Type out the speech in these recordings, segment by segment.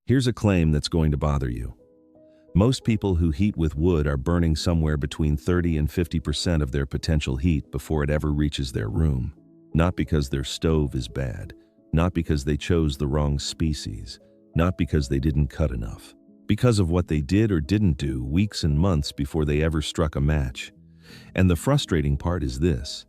Here's a claim that's going to bother you. Most people who heat with wood are burning somewhere between 30 and 50% of their potential heat before it ever reaches their room. Not because their stove is bad, not because they chose the wrong species, not because they didn't cut enough. Because of what they did or didn't do weeks and months before they ever struck a match. And the frustrating part is this.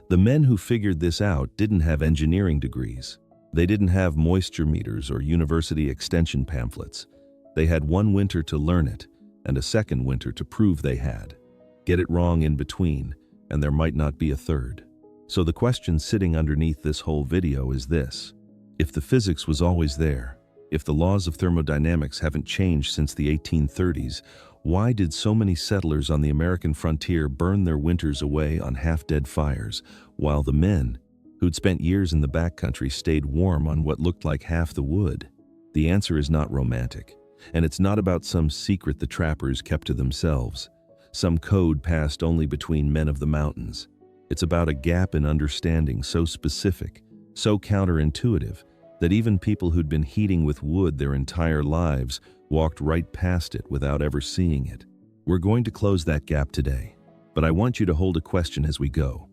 The men who figured this out didn't have engineering degrees. They didn't have moisture meters or university extension pamphlets. They had one winter to learn it, and a second winter to prove they had. Get it wrong in between, and there might not be a third. So the question sitting underneath this whole video is this. If the physics was always there, if the laws of thermodynamics haven't changed since the 1830s, why did so many settlers on the American frontier burn their winters away on half-dead fires, while the men, who'd spent years in the backcountry, stayed warm on what looked like half the wood? The answer is not romantic. And it's not about some secret the trappers kept to themselves, some code passed only between men of the mountains. It's about a gap in understanding so specific, so counterintuitive, that even people who'd been heating with wood their entire lives walked right past it without ever seeing it. We're going to close that gap today, but I want you to hold a question as we go.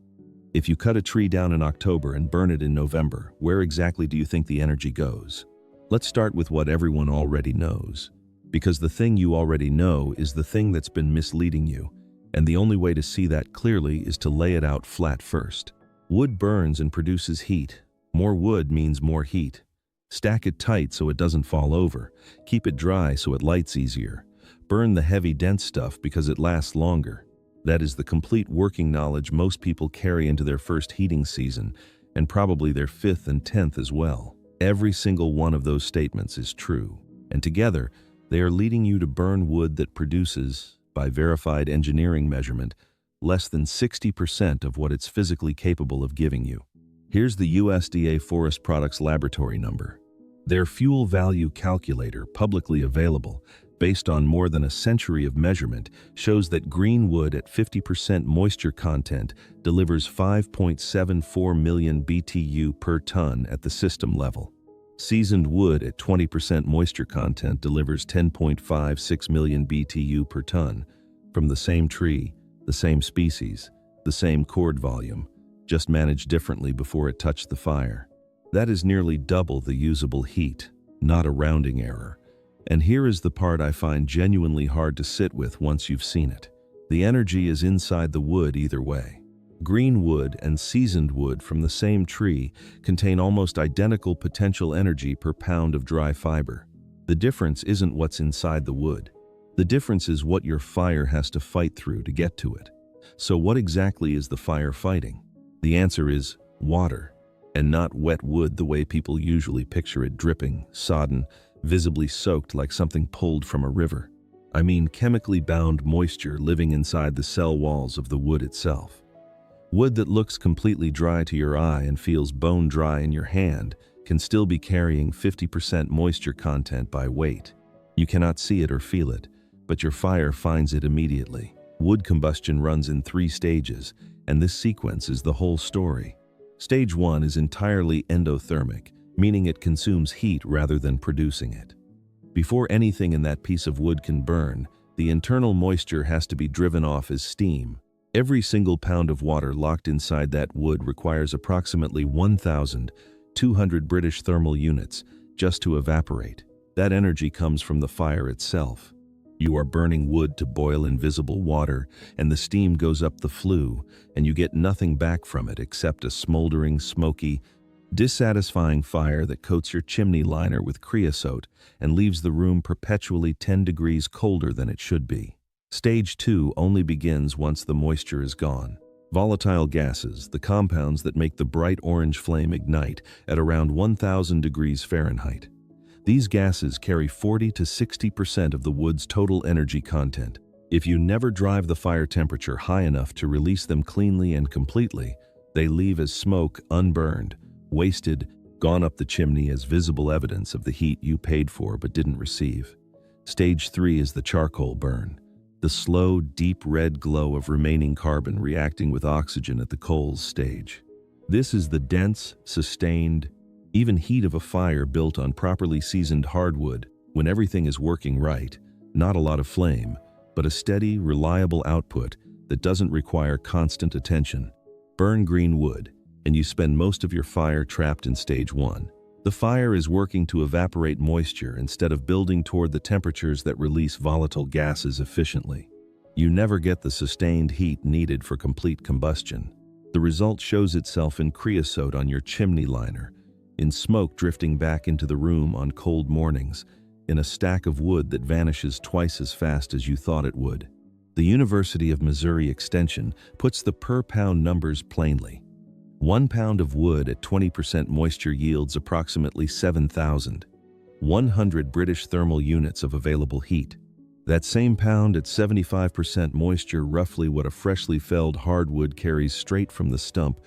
If you cut a tree down in October and burn it in November, where exactly do you think the energy goes? Let's start with what everyone already knows, because the thing you already know is the thing that's been misleading you, and the only way to see that clearly is to lay it out flat first. Wood burns and produces heat. More wood means more heat. Stack it tight so it doesn't fall over. Keep it dry so it lights easier. Burn the heavy, dense stuff because it lasts longer. That is the complete working knowledge most people carry into their first heating season, and probably their 5th and 10th as well. Every single one of those statements is true, and together, they are leading you to burn wood that produces, by verified engineering measurement, less than 60% of what it's physically capable of giving you. Here's the USDA Forest Products Laboratory number. Their fuel value calculator, publicly available, based on more than a century of measurement, shows that green wood at 50% moisture content delivers 5.74 million BTU per ton at the system level. Seasoned wood at 20% moisture content delivers 10.56 million BTU per ton from the same tree, the same species, the same cord volume, just managed differently before it touched the fire. That is nearly double the usable heat, not a rounding error. And here is the part I find genuinely hard to sit with once you've seen it. The energy is inside the wood either way. Green wood and seasoned wood from the same tree contain almost identical potential energy per pound of dry fiber. The difference isn't what's inside the wood. The difference is what your fire has to fight through to get to it. So what exactly is the fire fighting? The answer is water, and not wet wood the way people usually picture it, dripping, sodden, visibly soaked like something pulled from a river. I mean chemically bound moisture living inside the cell walls of the wood itself. Wood that looks completely dry to your eye and feels bone dry in your hand can still be carrying 50% moisture content by weight. You cannot see it or feel it, but your fire finds it immediately. Wood combustion runs in 3 stages, and this sequence is the whole story. Stage 1 is entirely endothermic, meaning it consumes heat rather than producing it. Before anything in that piece of wood can burn, the internal moisture has to be driven off as steam. Every single pound of water locked inside that wood requires approximately 1,200 British thermal units just to evaporate. That energy comes from the fire itself. You are burning wood to boil invisible water, and the steam goes up the flue, and you get nothing back from it except a smoldering, smoky, dissatisfying fire that coats your chimney liner with creosote and leaves the room perpetually 10 degrees colder than it should be. Stage 2 only begins once the moisture is gone. Volatile gases, the compounds that make the bright orange flame, ignite at around 1,000 degrees Fahrenheit. These gases carry 40 to 60% of the wood's total energy content. If you never drive the fire temperature high enough to release them cleanly and completely, they leave as smoke, unburned, wasted, gone up the chimney as visible evidence of the heat you paid for but didn't receive. Stage 3 is the charcoal burn, the slow, deep red glow of remaining carbon reacting with oxygen at the coals stage. This is the dense, sustained, even heat of a fire built on properly seasoned hardwood, When everything is working right, not a lot of flame, but a steady, reliable output that doesn't require constant attention. Burn green wood, and you spend most of your fire trapped in stage 1. The fire is working to evaporate moisture instead of building toward the temperatures that release volatile gases efficiently. You never get the sustained heat needed for complete combustion. The result shows itself in creosote on your chimney liner, in smoke drifting back into the room on cold mornings, in a stack of wood that vanishes twice as fast as you thought it would. The University of Missouri Extension puts the per-pound numbers plainly. 1 pound of wood at 20% moisture yields approximately 7,100 British thermal units of available heat. That same pound at 75% moisture, roughly what a freshly felled hardwood carries straight from the stump,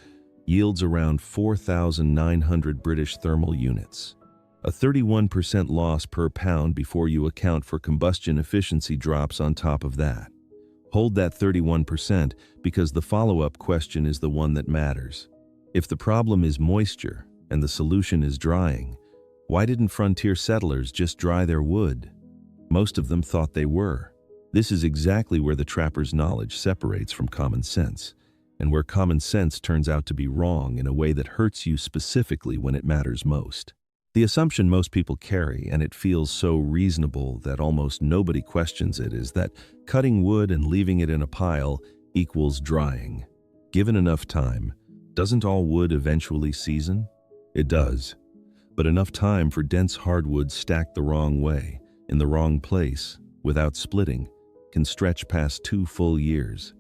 yields around 4,900 British thermal units. A 31% loss per pound before you account for combustion efficiency drops on top of that. Hold that 31% because the follow-up question is the one that matters. If the problem is moisture and the solution is drying, why didn't frontier settlers just dry their wood? Most of them thought they were. This is exactly where the trapper's knowledge separates from common sense, and where common sense turns out to be wrong in a way that hurts you specifically when it matters most. The assumption most people carry, and it feels so reasonable that almost nobody questions it, is that cutting wood and leaving it in a pile equals drying. Given enough time, doesn't all wood eventually season? It does. But enough time for dense hardwood stacked the wrong way, in the wrong place, without splitting, can stretch past 2 full years.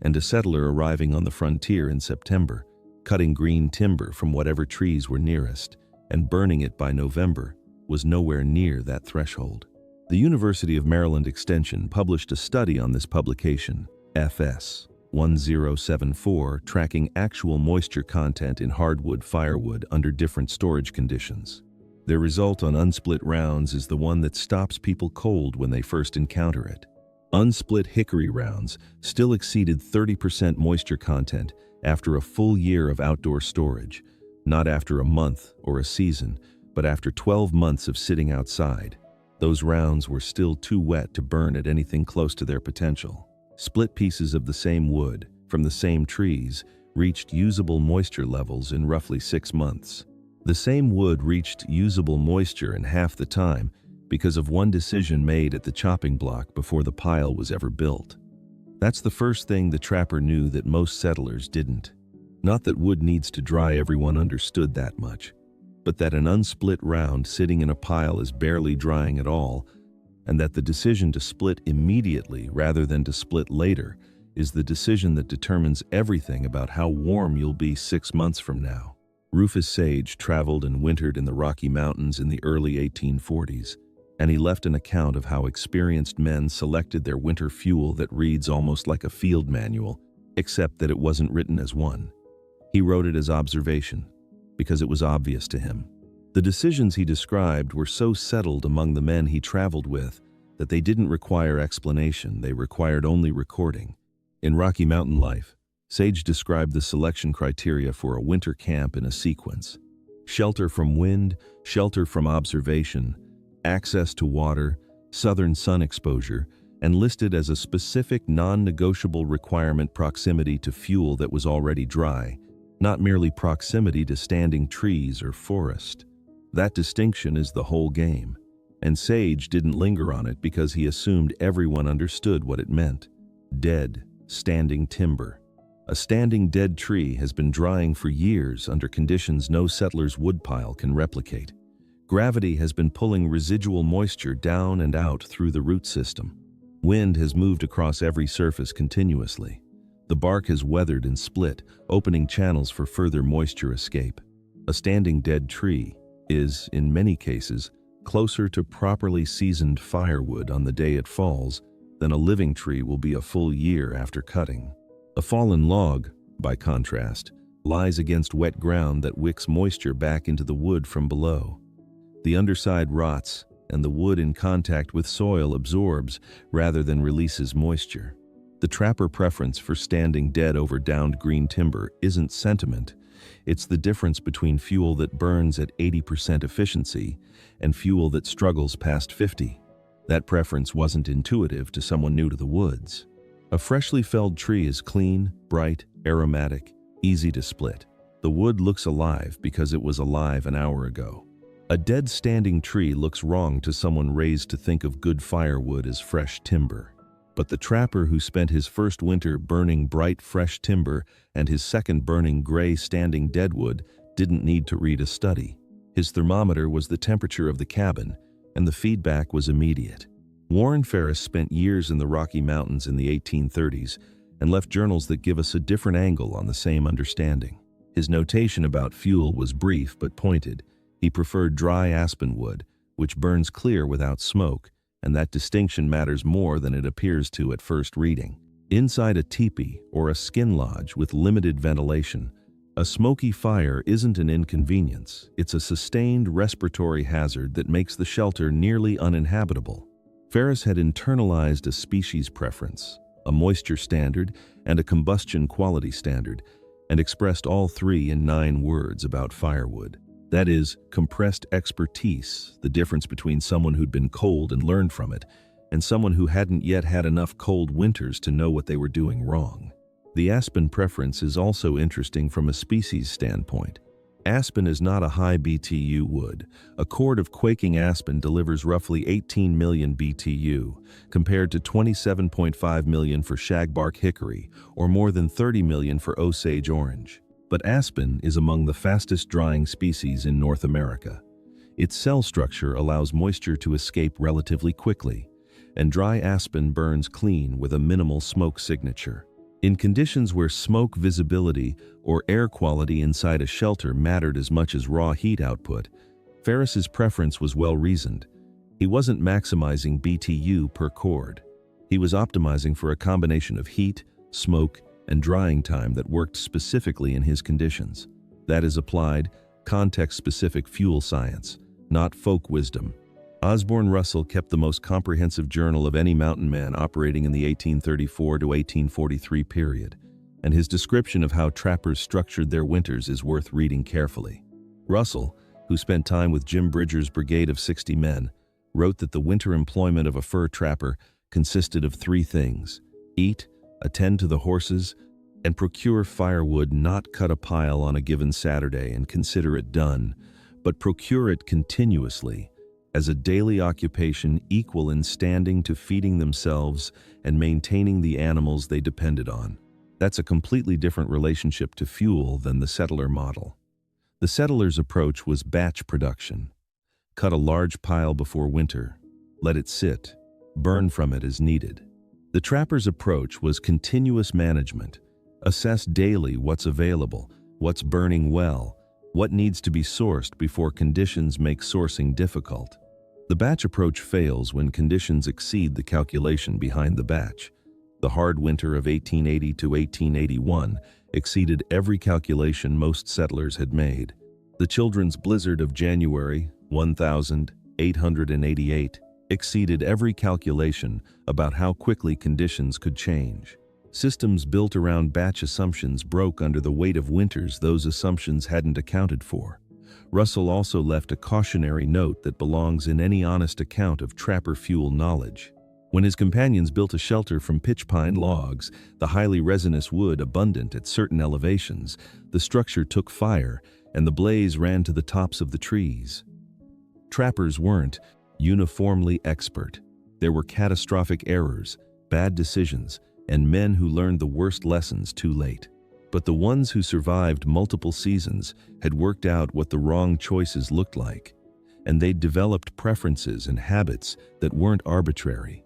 And a settler arriving on the frontier in September, cutting green timber from whatever trees were nearest, and burning it by November, was nowhere near that threshold. The University of Maryland Extension published a study on this publication, FS 1074, tracking actual moisture content in hardwood firewood under different storage conditions. Their result on unsplit rounds is the one that stops people cold when they first encounter it. Unsplit hickory rounds still exceeded 30% moisture content after a full year of outdoor storage, not after a month or a season, but after 12 months of sitting outside. Those rounds were still too wet to burn at anything close to their potential. Split pieces of the same wood, from the same trees, reached usable moisture levels in roughly 6 months. The same wood reached usable moisture in half the time because of one decision made at the chopping block before the pile was ever built. That's the first thing the trapper knew that most settlers didn't. Not that wood needs to dry, everyone understood that much, but that an unsplit round sitting in a pile is barely drying at all, and that the decision to split immediately rather than to split later is the decision that determines everything about how warm you'll be 6 months from now. Rufus Sage traveled and wintered in the Rocky Mountains in the early 1840s, and he left an account of how experienced men selected their winter fuel that reads almost like a field manual, except that it wasn't written as one. He wrote it as observation, because it was obvious to him. The decisions he described were so settled among the men he traveled with that they didn't require explanation, they required only recording. In Rocky Mountain Life, Sage described the selection criteria for a winter camp in a sequence: shelter from wind, shelter from observation, access to water, southern sun exposure, and listed as a specific non-negotiable requirement proximity to fuel that was already dry, not merely proximity to standing trees or forest. That distinction is the whole game, and Sage didn't linger on it because he assumed everyone understood what it meant. Dead, standing timber. A standing dead tree has been drying for years under conditions no settler's woodpile can replicate. Gravity has been pulling residual moisture down and out through the root system. Wind has moved across every surface continuously. The bark has weathered and split, opening channels for further moisture escape. A standing dead tree is, in many cases, closer to properly seasoned firewood on the day it falls than a living tree will be a full year after cutting. A fallen log, by contrast, lies against wet ground that wicks moisture back into the wood from below. The underside rots, and the wood in contact with soil absorbs rather than releases moisture. The trapper preference for standing dead over downed green timber isn't sentiment, It's the difference between fuel that burns at 80% efficiency and fuel that struggles past 50. That preference wasn't intuitive to someone new to the woods. A freshly felled tree is clean, bright, aromatic, easy to split. The wood looks alive because it was alive an hour ago. A dead standing tree looks wrong to someone raised to think of good firewood as fresh timber. But the trapper who spent his first winter burning bright, fresh timber and his second burning gray, standing deadwood didn't need to read a study. His thermometer was the temperature of the cabin, and the feedback was immediate. Warren Ferris spent years in the Rocky Mountains in the 1830s and left journals that give us a different angle on the same understanding. His notation about fuel was brief but pointed. He preferred dry aspen wood, which burns clear without smoke, and that distinction matters more than it appears to at first reading. Inside a teepee or a skin lodge with limited ventilation, a smoky fire isn't an inconvenience. It's a sustained respiratory hazard that makes the shelter nearly uninhabitable. Ferris had internalized a species preference, a moisture standard, and a combustion quality standard, and expressed all three in 9 words about firewood. That is, compressed expertise, the difference between someone who'd been cold and learned from it, and someone who hadn't yet had enough cold winters to know what they were doing wrong. The aspen preference is also interesting from a species standpoint. Aspen is not a high BTU wood. A cord of quaking aspen delivers roughly 18 million BTU, compared to 27.5 million for shagbark hickory, or more than 30 million for Osage orange. But aspen is among the fastest drying species in North America. Its cell structure allows moisture to escape relatively quickly, and dry aspen burns clean with a minimal smoke signature. In conditions where smoke visibility or air quality inside a shelter mattered as much as raw heat output, Ferris's preference was well-reasoned. He wasn't maximizing BTU per cord. He was optimizing for a combination of heat, smoke, and drying time that worked specifically in his conditions. That is applied, context-specific fuel science, not folk wisdom. Osborne Russell kept the most comprehensive journal of any mountain man operating in the 1834 to 1843 period, and his description of how trappers structured their winters is worth reading carefully. Russell, who spent time with Jim Bridger's brigade of 60 men, wrote that the winter employment of a fur trapper consisted of 3 things: eat, attend to the horses, and procure firewood. Not cut a pile on a given Saturday and consider it done, but procure it continuously, as a daily occupation equal in standing to feeding themselves and maintaining the animals they depended on. That's a completely different relationship to fuel than the settler model. The settler's approach was batch production. Cut a large pile before winter, let it sit, burn from it as needed. The trapper's approach was continuous management. Assess daily what's available, what's burning well, what needs to be sourced before conditions make sourcing difficult. The batch approach fails when conditions exceed the calculation behind the batch. The hard winter of 1880 to 1881 exceeded every calculation most settlers had made. The children's blizzard of January 1888 exceeded every calculation about how quickly conditions could change. Systems built around batch assumptions broke under the weight of winters those assumptions hadn't accounted for. Russell also left a cautionary note that belongs in any honest account of trapper fuel knowledge. When his companions built a shelter from pitch pine logs, the highly resinous wood abundant at certain elevations, the structure took fire and the blaze ran to the tops of the trees. Trappers weren't uniformly expert. There were catastrophic errors, bad decisions, and men who learned the worst lessons too late. But the ones who survived multiple seasons had worked out what the wrong choices looked like, and they'd developed preferences and habits that weren't arbitrary.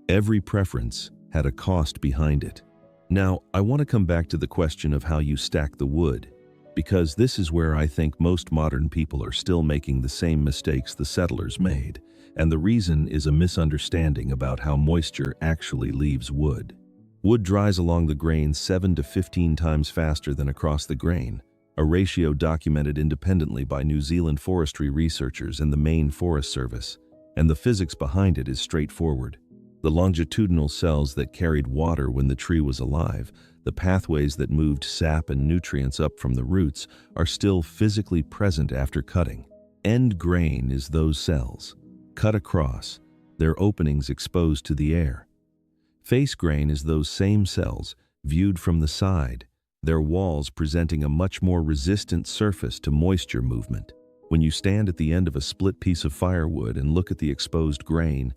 Every preference had a cost behind it. Now, I want to come back to the question of how you stack the wood, because this is where I think most modern people are still making the same mistakes the settlers made, and the reason is a misunderstanding about how moisture actually leaves wood. Wood dries along the grain 7 to 15 times faster than across the grain, a ratio documented independently by New Zealand forestry researchers and the Maine Forest Service, and the physics behind it is straightforward. The longitudinal cells that carried water when the tree was alive The pathways that moved sap and nutrients up from the roots are still physically present after cutting. End grain is those cells. Cut across, their openings exposed to the air. Face grain is those same cells, viewed from the side, their walls presenting a much more resistant surface to moisture movement. When you stand at the end of a split piece of firewood and look at the exposed grain,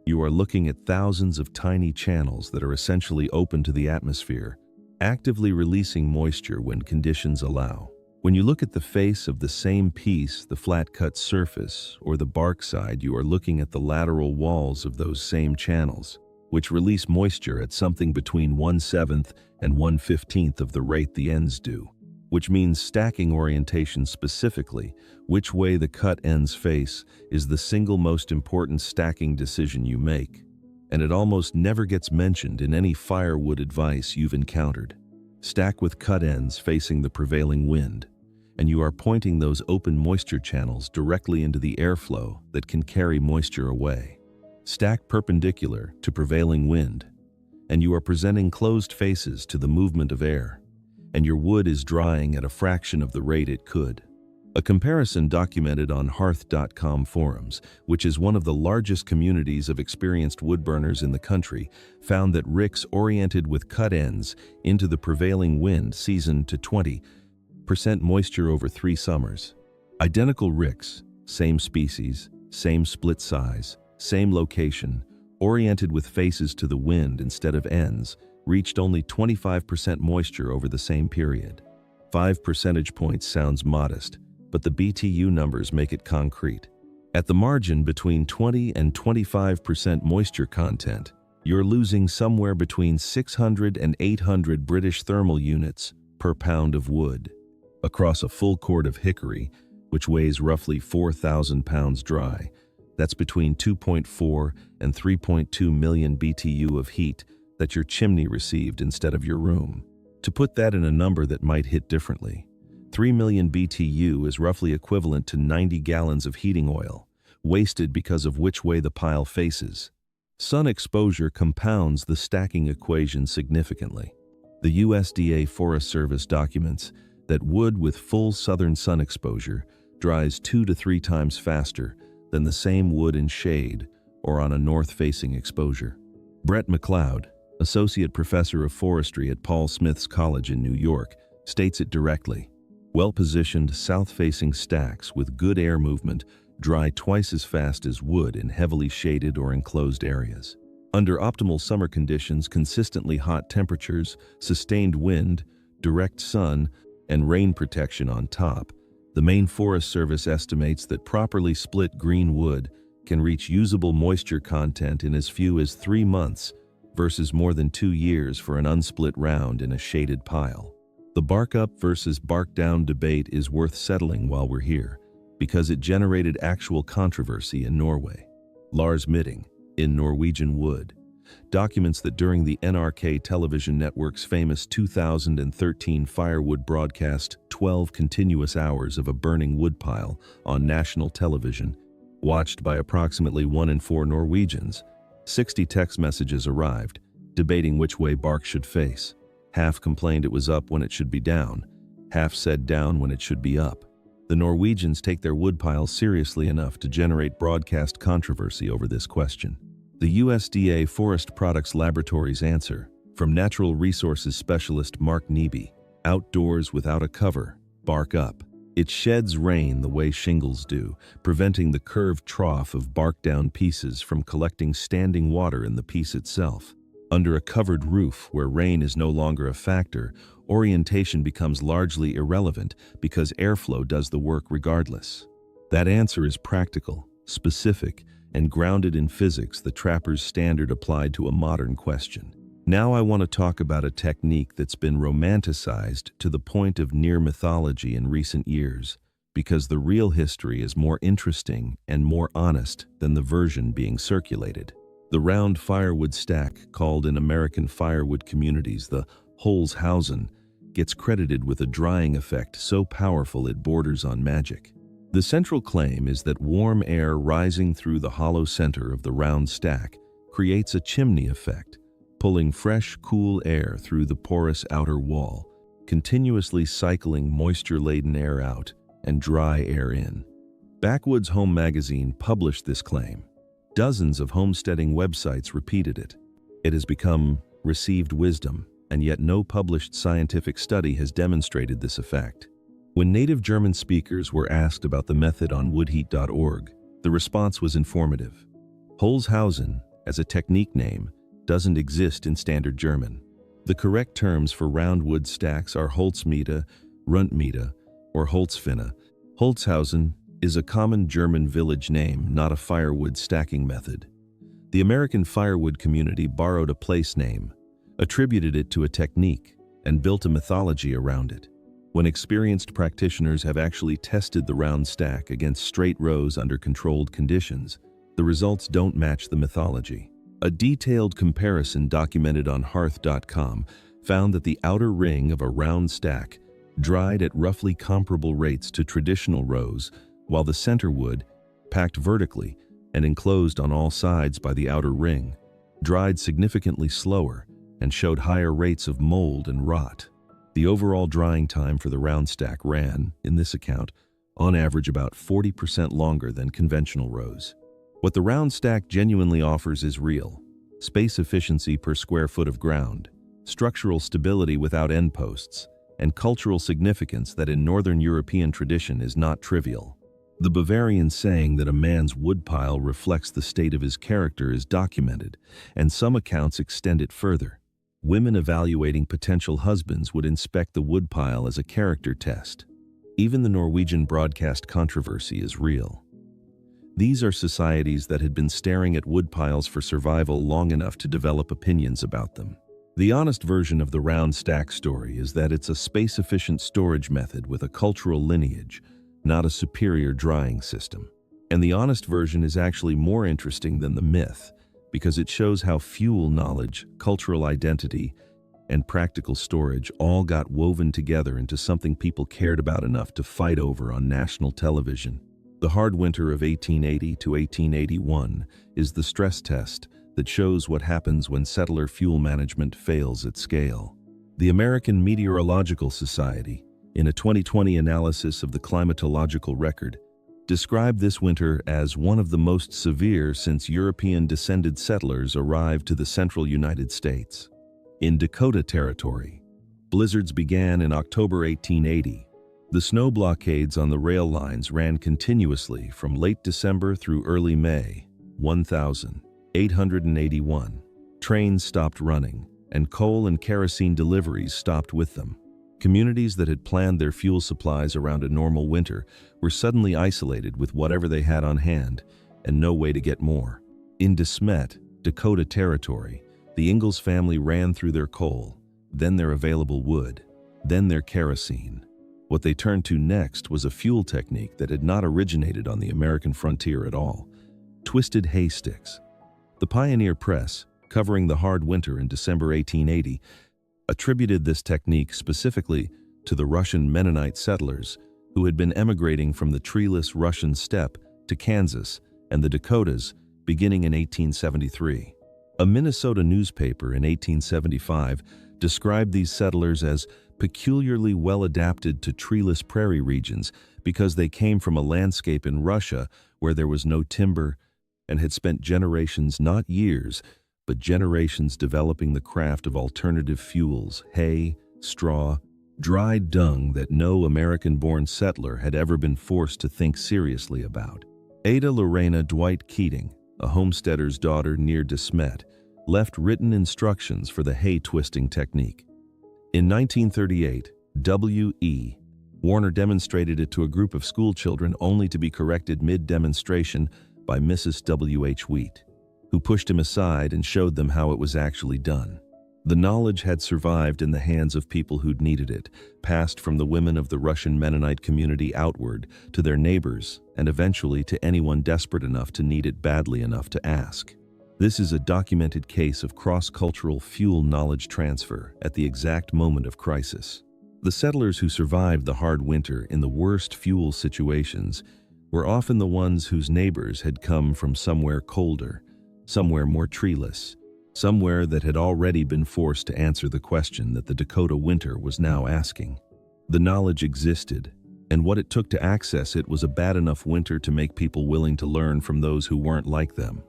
you are looking at thousands of tiny channels that are essentially open to the atmosphere, actively releasing moisture when conditions allow. When you look at the face of the same piece, the flat-cut surface, or the bark side, you are looking at the lateral walls of those same channels, which release moisture at something between 1/7 and 1/15 of the rate the ends do, which means stacking orientation specifically, which way the cut ends face, is the single most important stacking decision you make, and it almost never gets mentioned in any firewood advice you've encountered. Stack with cut ends facing the prevailing wind, and you are pointing those open moisture channels directly into the airflow that can carry moisture away. Stack perpendicular to prevailing wind, and you are presenting closed faces to the movement of air, and your wood is drying at a fraction of the rate it could. A comparison documented on Hearth.com forums, which is one of the largest communities of experienced woodburners in the country, found that ricks oriented with cut ends into the prevailing wind seasoned to 20% moisture over 3 summers. Identical ricks, same species, same split size, same location, oriented with faces to the wind instead of ends, reached only 25% moisture over the same period. 5 percentage points sounds modest, but the BTU numbers make it concrete. At the margin between 20 and 25% moisture content, you're losing somewhere between 600 and 800 British thermal units per pound of wood. Across a full cord of hickory, which weighs roughly 4,000 pounds dry, that's between 2.4 and 3.2 million BTU of heat that your chimney received instead of your room. To put that in a number that might hit differently, 3 million BTU is roughly equivalent to 90 gallons of heating oil, wasted because of which way the pile faces. Sun exposure compounds the stacking equation significantly. The USDA Forest Service documents that wood with full southern sun exposure dries 2 to 3 times faster than the same wood in shade or on a north-facing exposure. Brett McLeod, associate professor of forestry at Paul Smith's College in New York, states it directly. Well-positioned south-facing stacks with good air movement dry twice as fast as wood in heavily shaded or enclosed areas. Under optimal summer conditions, consistently hot temperatures, sustained wind, direct sun, and rain protection on top, the Maine Forest Service estimates that properly split green wood can reach usable moisture content in as few as 3 months versus more than 2 years for an unsplit round in a shaded pile. The bark up versus bark down debate is worth settling while we're here, because it generated actual controversy in Norway. Lars Midting, in Norwegian Wood, documents that during the NRK television network's famous 2013 Firewood broadcast 12 continuous hours of a burning woodpile on national television, watched by approximately 1 in 4 Norwegians, 60 text messages arrived, debating which way bark should face. Half complained it was up when it should be down, half said down when it should be up. The Norwegians take their woodpiles seriously enough to generate broadcast controversy over this question. The USDA Forest Products Laboratory's answer, from natural resources specialist Mark Neby: outdoors without a cover, bark up. It sheds rain the way shingles do, preventing the curved trough of bark-down pieces from collecting standing water in the piece itself. Under a covered roof where rain is no longer a factor, orientation becomes largely irrelevant because airflow does the work regardless. That answer is practical, specific, and grounded in physics, the trapper's standard applied to a modern question. Now I want to talk about a technique that's been romanticized to the point of near mythology in recent years, because the real history is more interesting and more honest than the version being circulated. The round firewood stack, called in American firewood communities the Holzhausen, gets credited with a drying effect so powerful it borders on magic. The central claim is that warm air rising through the hollow center of the round stack creates a chimney effect, pulling fresh, cool air through the porous outer wall, continuously cycling moisture-laden air out and dry air in. Backwoods Home magazine published this claim. Dozens of homesteading websites repeated it. It has become received wisdom, and yet no published scientific study has demonstrated this effect. When native German speakers were asked about the method on woodheat.org, the response was informative. Holzhausen, as a technique name, doesn't exist in standard German. The correct terms for round wood stacks are Holzmiete, Rundmiete, or Holzfinne. Holzhausen is a common German village name, not a firewood stacking method. The American firewood community borrowed a place name, attributed it to a technique, and built a mythology around it. When experienced practitioners have actually tested the round stack against straight rows under controlled conditions, the results don't match the mythology. A detailed comparison documented on hearth.com found that the outer ring of a round stack dried at roughly comparable rates to traditional rows, while the center wood, packed vertically and enclosed on all sides by the outer ring, dried significantly slower and showed higher rates of mold and rot. The overall drying time for the round stack ran, in this account, on average about 40% longer than conventional rows. What the round stack genuinely offers is real: space efficiency per square foot of ground, structural stability without end posts, and cultural significance that in Northern European tradition is not trivial. The Bavarian saying that a man's woodpile reflects the state of his character is documented, and some accounts extend it further. Women evaluating potential husbands would inspect the woodpile as a character test. Even the Norwegian broadcast controversy is real. These are societies that had been staring at woodpiles for survival long enough to develop opinions about them. The honest version of the round stack story is that it's a space-efficient storage method with a cultural lineage, not a superior drying system. And the honest version is actually more interesting than the myth, because it shows how fuel knowledge, cultural identity, and practical storage all got woven together into something people cared about enough to fight over on national television. The hard winter of 1880 to 1881 is the stress test that shows what happens when settler fuel management fails at scale. The American Meteorological Society, in a 2020 analysis of the climatological record, described this winter as one of the most severe since European-descended settlers arrived to the central United States. In Dakota Territory, blizzards began in October 1880. The snow blockades on the rail lines ran continuously from late December through early May. 1,881 trains stopped running, and coal and kerosene deliveries stopped with them. Communities that had planned their fuel supplies around a normal winter were suddenly isolated with whatever they had on hand and no way to get more. In De Smet, Dakota Territory, the Ingalls family ran through their coal, then their available wood, then their kerosene. What they turned to next was a fuel technique that had not originated on the American frontier at all: twisted hay sticks. The Pioneer Press, covering the hard winter in December 1880, attributed this technique specifically to the Russian Mennonite settlers who had been emigrating from the treeless Russian steppe to Kansas and the Dakotas beginning in 1873. A Minnesota newspaper in 1875 described these settlers as peculiarly well adapted to treeless prairie regions because they came from a landscape in Russia where there was no timber and had spent generations, not years, but generations developing the craft of alternative fuels: hay, straw, dried dung that no American-born settler had ever been forced to think seriously about. Ada Lorena Dwight Keating, a homesteader's daughter near De Smet, left written instructions for the hay-twisting technique. In 1938, W.E. Warner demonstrated it to a group of schoolchildren only to be corrected mid-demonstration by Mrs. W.H. Wheat, who pushed him aside and showed them how it was actually done. The knowledge had survived in the hands of people who'd needed it, passed from the women of the Russian Mennonite community outward to their neighbors, and eventually to anyone desperate enough to need it badly enough to ask. This is a documented case of cross-cultural fuel knowledge transfer at the exact moment of crisis. The settlers who survived the hard winter in the worst fuel situations were often the ones whose neighbors had come from somewhere colder, somewhere more treeless, somewhere that had already been forced to answer the question that the Dakota winter was now asking. The knowledge existed, and what it took to access it was a bad enough winter to make people willing to learn from those who weren't like them.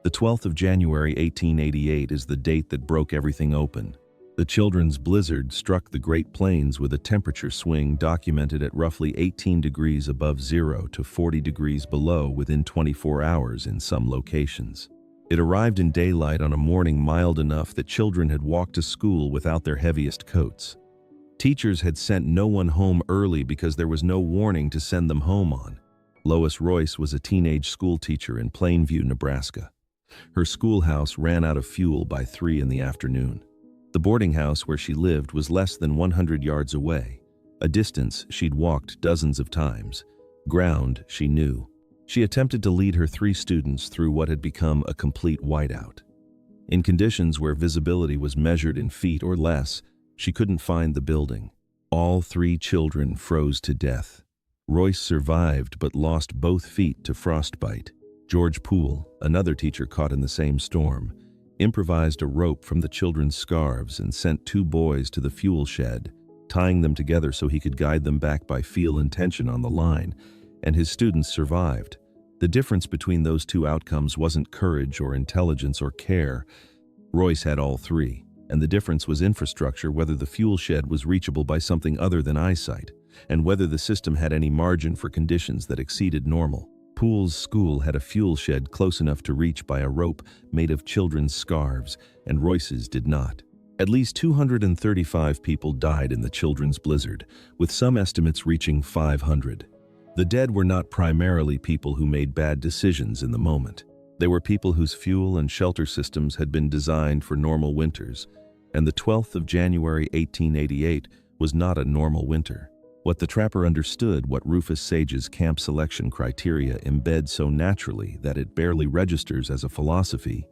The 12th of January 1888 is the date that broke everything open. The children's blizzard struck the Great Plains with a temperature swing documented at roughly 18 degrees above zero to 40 degrees below within 24 hours in some locations. It arrived in daylight on a morning mild enough that children had walked to school without their heaviest coats. Teachers had sent no one home early because there was no warning to send them home on. Lois Royce was a teenage schoolteacher in Plainview, Nebraska. Her schoolhouse ran out of fuel by 3 in the afternoon. The boarding house where she lived was less than 100 yards away, a distance she'd walked dozens of times, ground she knew. She attempted to lead her 3 students through what had become a complete whiteout. In conditions where visibility was measured in feet or less, she couldn't find the building. All 3 children froze to death. Royce survived but lost both feet to frostbite. George Poole, another teacher caught in the same storm, improvised a rope from the children's scarves and sent 2 boys to the fuel shed, tying them together so he could guide them back by feel and tension on the line, and his students survived. The difference between those 2 outcomes wasn't courage or intelligence or care. Royce had all 3. And the difference was infrastructure, whether the fuel shed was reachable by something other than eyesight, and whether the system had any margin for conditions that exceeded normal. Poole's school had a fuel shed close enough to reach by a rope made of children's scarves, and Royce's did not. At least 235 people died in the children's blizzard, with some estimates reaching 500. The dead were not primarily people who made bad decisions in the moment. They were people whose fuel and shelter systems had been designed for normal winters, and the 12th of January 1888 was not a normal winter. What the trapper understood, what Rufus Sage's camp selection criteria embed so naturally that it barely registers as a philosophy,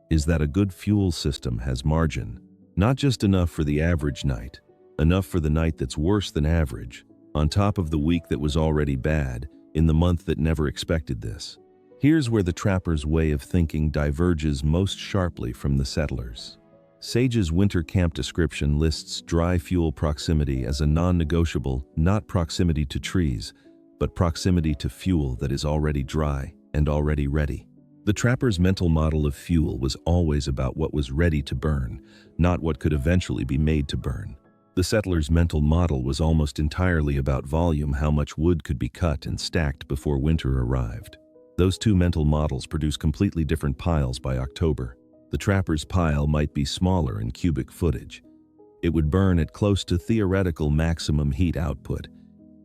is that a good fuel system has margin. Not just enough for the average night, enough for the night that's worse than average, on top of the week that was already bad, in the month that never expected this. Here's where the trapper's way of thinking diverges most sharply from the settlers'. Sage's winter camp description lists dry fuel proximity as a non-negotiable, not proximity to trees, but proximity to fuel that is already dry and already ready. The trapper's mental model of fuel was always about what was ready to burn, not what could eventually be made to burn. The settler's mental model was almost entirely about volume, how much wood could be cut and stacked before winter arrived. Those 2 mental models produce completely different piles by October. The trapper's pile might be smaller in cubic footage. It would burn at close to theoretical maximum heat output,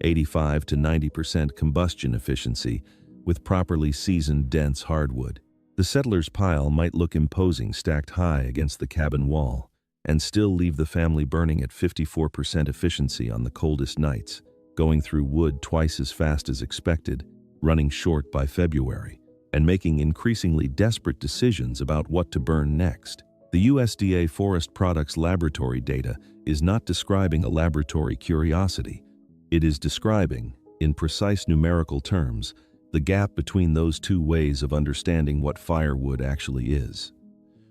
85 to 90% combustion efficiency, with properly seasoned dense hardwood. The settler's pile might look imposing stacked high against the cabin wall, and still leave the family burning at 54% efficiency on the coldest nights, going through wood twice as fast as expected, running short by February, and making increasingly desperate decisions about what to burn next. The USDA Forest Products Laboratory data is not describing a laboratory curiosity. It is describing, in precise numerical terms, the gap between those 2 ways of understanding what firewood actually is.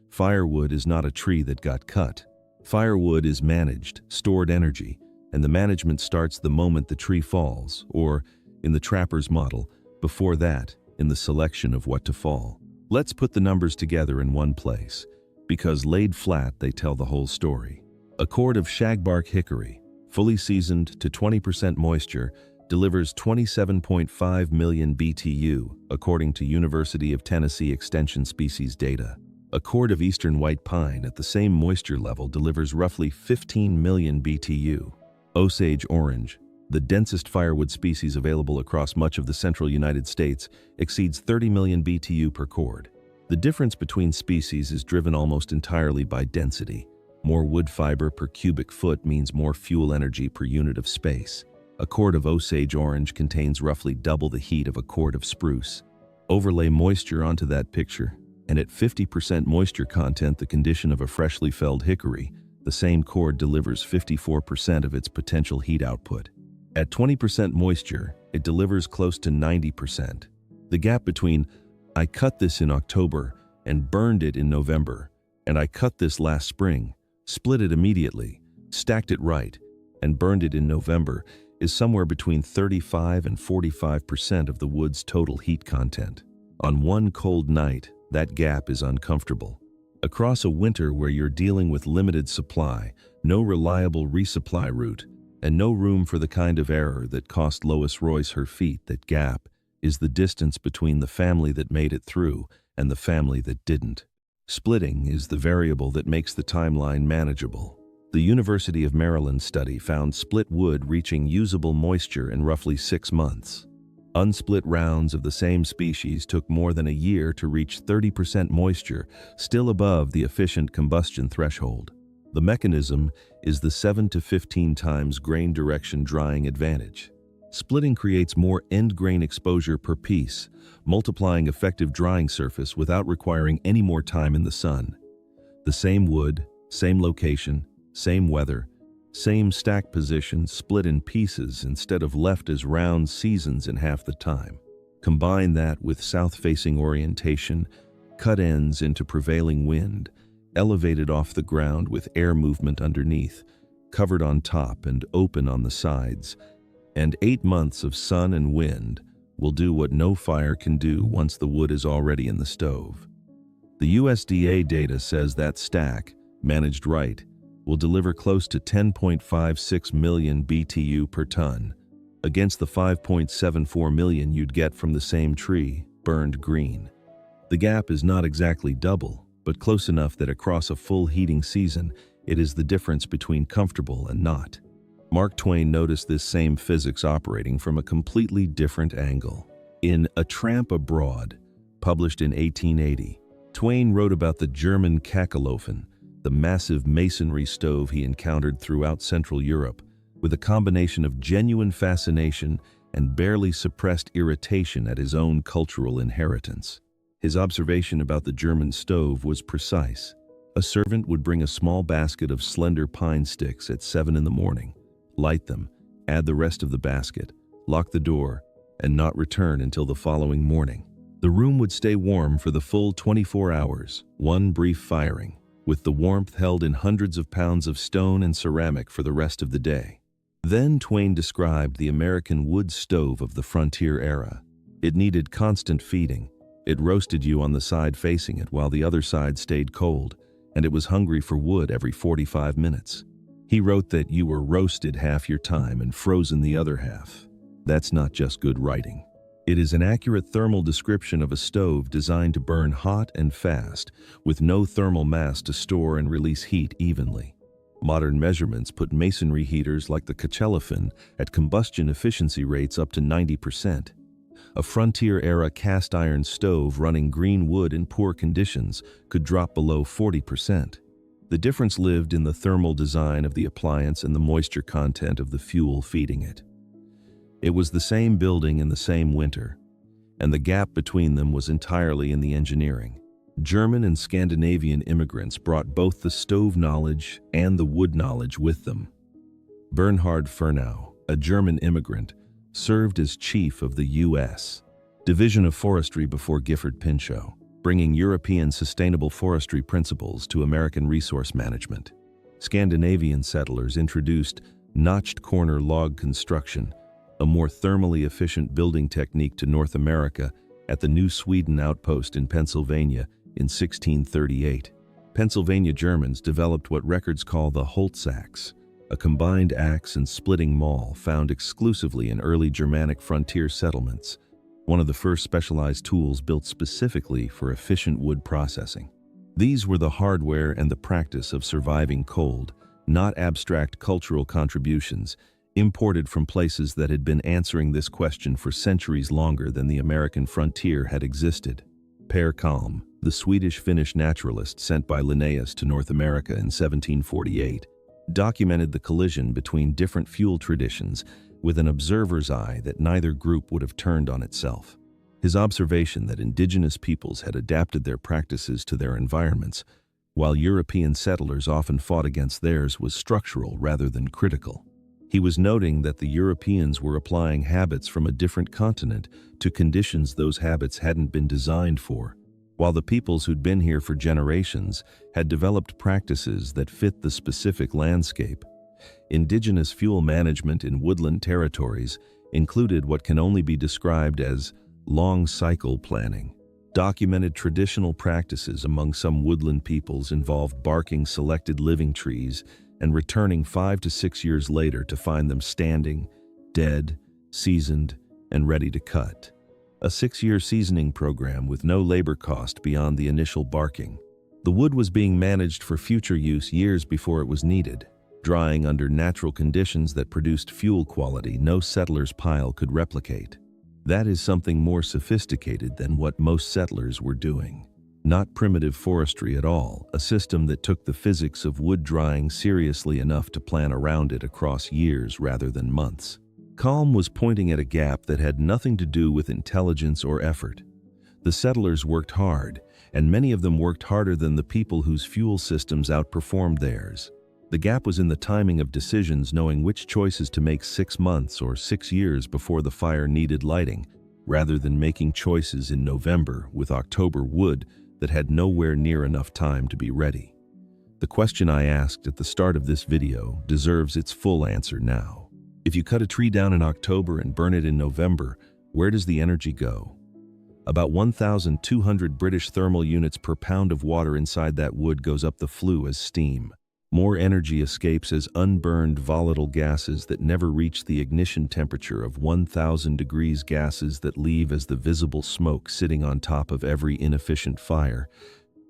Firewood is not a tree that got cut. Firewood is managed, stored energy, and the management starts the moment the tree falls, or, in the trapper's model, before that, in the selection of what to fall. Let's put the numbers together in one place, because laid flat they tell the whole story. A cord of shagbark hickory, fully seasoned to 20% moisture, delivers 27.5 million BTU, according to University of Tennessee Extension species data. A cord of eastern white pine at the same moisture level delivers roughly 15 million BTU. Osage orange, the densest firewood species available across much of the central United States, exceeds 30 million BTU per cord. The difference between species is driven almost entirely by density. More wood fiber per cubic foot means more fuel energy per unit of space. A cord of Osage orange contains roughly double the heat of a cord of spruce. Overlay moisture onto that picture, and at 50% moisture content, the condition of a freshly felled hickory, the same cord delivers 54% of its potential heat output. At 20% moisture, it delivers close to 90%. The gap between "I cut this in October and burned it in November" And I cut this last spring, split it immediately, stacked it right, and burned it in November, is somewhere between 35 and 45% of the wood's total heat content. On one cold night, that gap is uncomfortable. Across a winter where you're dealing with limited supply, no reliable resupply route, and no room for the kind of error that cost Lois Royce her feet, that gap is the distance between the family that made it through and the family that didn't. Splitting is the variable that makes the timeline manageable. The University of Maryland study found split wood reaching usable moisture in roughly 6 months. Unsplit rounds of the same species took more than a year to reach 30% moisture, still above the efficient combustion threshold. The mechanism is the 7 to 15 times grain direction drying advantage. Splitting creates more end grain exposure per piece, multiplying effective drying surface without requiring any more time in the sun. The same wood, same location, same weather, same stack position, split in pieces instead of left as round seasons in half the time. Combine that with south-facing orientation, cut ends into prevailing wind, elevated off the ground with air movement underneath, covered on top and open on the sides, and 8 months of sun and wind will do what no fire can do once the wood is already in the stove. The USDA data says that stack, managed right, will deliver close to 10.56 million BTU per ton, against the 5.74 million you'd get from the same tree, burned green. The gap is not exactly double, but close enough that across a full heating season, it is the difference between comfortable and not. Mark Twain noticed this same physics operating from a completely different angle. In A Tramp Abroad, published in 1880, Twain wrote about the German Kachelofen, the massive masonry stove he encountered throughout Central Europe, with a combination of genuine fascination and barely suppressed irritation at his own cultural inheritance. His observation about the German stove was precise. A servant would bring a small basket of slender pine sticks at 7 in the morning, light them, add the rest of the basket, lock the door, and not return until the following morning. The room would stay warm for the full 24 hours, one brief firing, with the warmth held in hundreds of pounds of stone and ceramic for the rest of the day. Then Twain described the American wood stove of the frontier era. It needed constant feeding. It roasted you on the side facing it while the other side stayed cold, and it was hungry for wood every 45 minutes. He wrote that you were roasted half your time and frozen the other half. That's not just good writing. It is an accurate thermal description of a stove designed to burn hot and fast, with no thermal mass to store and release heat evenly. Modern measurements put masonry heaters like the Kachelofen at combustion efficiency rates up to 90%. A frontier-era cast iron stove running green wood in poor conditions could drop below 40%. The difference lived in the thermal design of the appliance and the moisture content of the fuel feeding it. It was the same building in the same winter, and the gap between them was entirely in the engineering. German and Scandinavian immigrants brought both the stove knowledge and the wood knowledge with them. Bernhard Fernau, a German immigrant, served as chief of the U.S. Division of Forestry before Gifford Pinchot, bringing European sustainable forestry principles to American resource management. Scandinavian settlers introduced notched corner log construction, a more thermally efficient building technique, to North America at the New Sweden outpost in Pennsylvania in 1638. Pennsylvania Germans developed what records call the Holzaxe, a combined axe and splitting maul found exclusively in early Germanic frontier settlements, one of the first specialized tools built specifically for efficient wood processing. These were the hardware and the practice of surviving cold, not abstract cultural contributions, imported from places that had been answering this question for centuries longer than the American frontier had existed. Per Kalm, the Swedish-Finnish naturalist sent by Linnaeus to North America in 1748, documented the collision between different fuel traditions with an observer's eye that neither group would have turned on itself. His observation that indigenous peoples had adapted their practices to their environments, while European settlers often fought against theirs, was structural rather than critical. He was noting that the Europeans were applying habits from a different continent to conditions those habits hadn't been designed for. while the peoples who'd been here for generations had developed practices that fit the specific landscape. Indigenous fuel management in woodland territories included what can only be described as long cycle planning. Documented traditional practices among some woodland peoples involved barking selected living trees and returning 5 to 6 years later to find them standing, dead, seasoned, and ready to cut. A 6-year seasoning program with no labor cost beyond the initial barking. The wood was being managed for future use years before it was needed, drying under natural conditions that produced fuel quality no settler's pile could replicate. That is something more sophisticated than what most settlers were doing. Not primitive forestry at all, a system that took the physics of wood drying seriously enough to plan around it across years rather than months. Calm was pointing at a gap that had nothing to do with intelligence or effort. The settlers worked hard, and many of them worked harder than the people whose fuel systems outperformed theirs. The gap was in the timing of decisions, knowing which choices to make 6 months or 6 years before the fire needed lighting, rather than making choices in November with October wood that had nowhere near enough time to be ready. The question I asked at the start of this video deserves its full answer now. If you cut a tree down in October and burn it in November, where does the energy go? About 1,200 British thermal units per pound of water inside that wood goes up the flue as steam. More energy escapes as unburned volatile gases that never reach the ignition temperature of 1,000 degrees, gases that leave as the visible smoke sitting on top of every inefficient fire,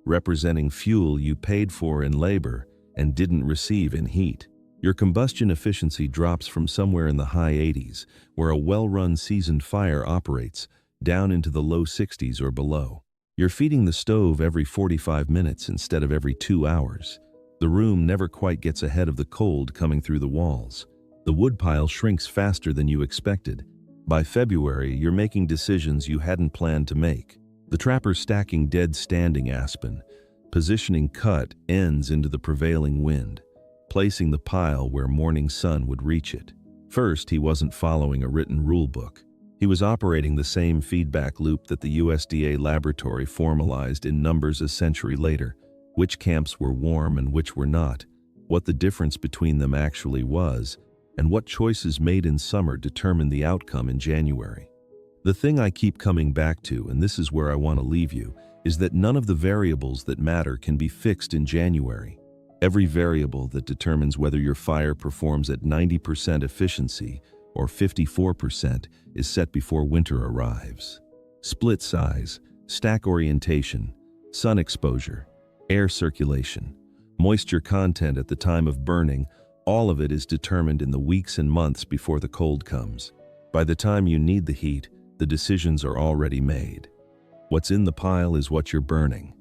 representing fuel you paid for in labor and didn't receive in heat. Your combustion efficiency drops from somewhere in the high 80s, where a well-run seasoned fire operates, down into the low 60s or below. You're feeding the stove every 45 minutes instead of every 2 hours. The room never quite gets ahead of the cold coming through the walls. The woodpile shrinks faster than you expected. By February, you're making decisions you hadn't planned to make. The trapper stacking dead standing aspen, positioning cut ends into the prevailing wind, placing the pile where morning sun would reach it. First, he wasn't following a written rule book. He was operating the same feedback loop that the USDA laboratory formalized in numbers a century later. Which camps were warm and which were not, what the difference between them actually was, and what choices made in summer determined the outcome in January. The thing I keep coming back to, and this is where I want to leave you, is that none of the variables that matter can be fixed in January. Every variable that determines whether your fire performs at 90% efficiency or 54% is set before winter arrives. Split size, stack orientation, sun exposure, air circulation, moisture content at the time of burning, all of it is determined in the weeks and months before the cold comes. By the time you need the heat, the decisions are already made. What's in the pile is what you're burning.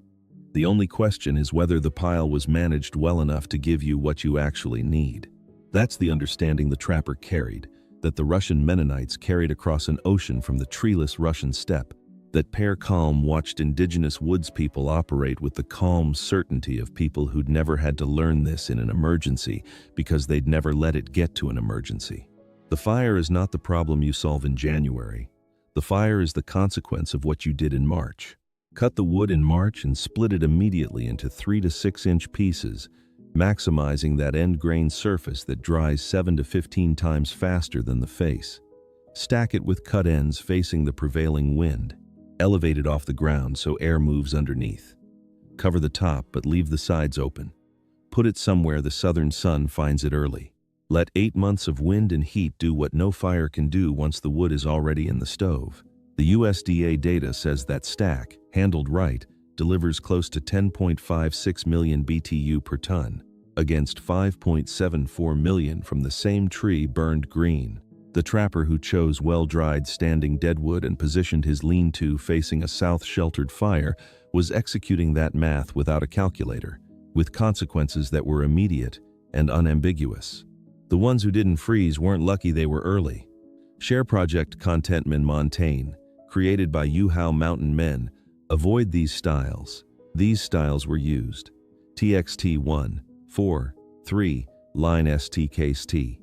The only question is whether the pile was managed well enough to give you what you actually need. That's the understanding the trapper carried, that the Russian Mennonites carried across an ocean from the treeless Russian steppe, that Per Kalm watched indigenous woods people operate with the calm certainty of people who'd never had to learn this in an emergency because they'd never let it get to an emergency. The fire is not the problem you solve in January. The fire is the consequence of what you did in March. Cut the wood in March and split it immediately into 3 to 6 inch pieces, maximizing that end grain surface that dries 7 to 15 times faster than the face. Stack it with cut ends facing the prevailing wind. Elevate it off the ground so air moves underneath. Cover the top but leave the sides open. Put it somewhere the southern sun finds it early. Let 8 months of wind and heat do what no fire can do once the wood is already in the stove. The USDA data says that stack, handled right, delivers close to 10.56 million BTU per ton, against 5.74 million from the same tree burned green. The trapper who chose well-dried standing deadwood and positioned his lean-to facing a south-sheltered fire was executing that math without a calculator, with consequences that were immediate and unambiguous. The ones who didn't freeze weren't lucky they were early. Share Project Contentment Montaigne, created by Yuhao Mountain Men, avoid these styles. These styles were used. TXT 1, 4, 3, line STKST.